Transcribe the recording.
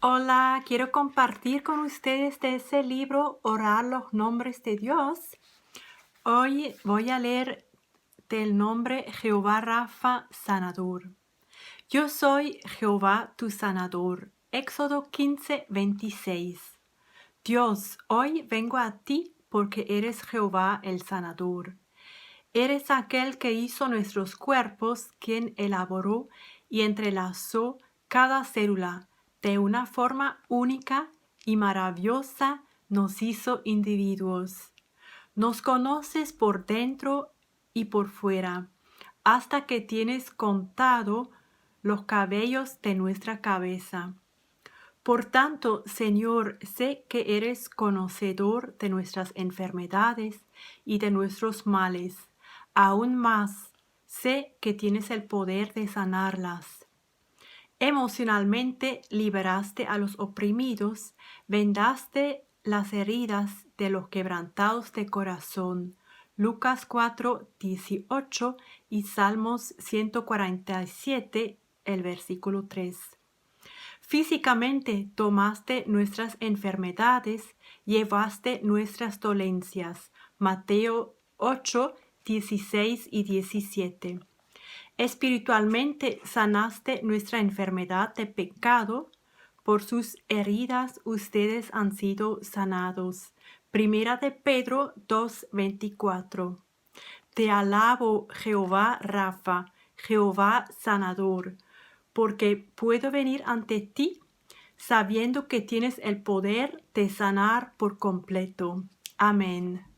Hola, quiero compartir con ustedes de ese libro Orar los nombres de Dios. Hoy voy a leer del nombre Jehová Rafa Sanador. Yo soy Jehová tu sanador. Éxodo 15:26. Dios, hoy vengo a ti porque eres Jehová el sanador. Eres aquel que hizo nuestros cuerpos, quien elaboró y entrelazó cada célula. De una forma única y maravillosa nos hizo individuos. Nos conoces por dentro y por fuera, hasta que tienes contado los cabellos de nuestra cabeza. Por tanto, Señor, sé que eres conocedor de nuestras enfermedades y de nuestros males. Aún más, sé que tienes el poder de sanarlas. Emocionalmente liberaste a los oprimidos, vendaste las heridas de los quebrantados de corazón. Lucas 4:18 y Salmos 147, el versículo 3. Físicamente tomaste nuestras enfermedades, llevaste nuestras dolencias. Mateo 8:16 y 17. Espiritualmente sanaste nuestra enfermedad de pecado. Por sus heridas ustedes han sido sanados. Primera de Pedro 2:24. Te alabo, Jehová Rafa, Jehová sanador, porque puedo venir ante ti sabiendo que tienes el poder de sanar por completo. Amén.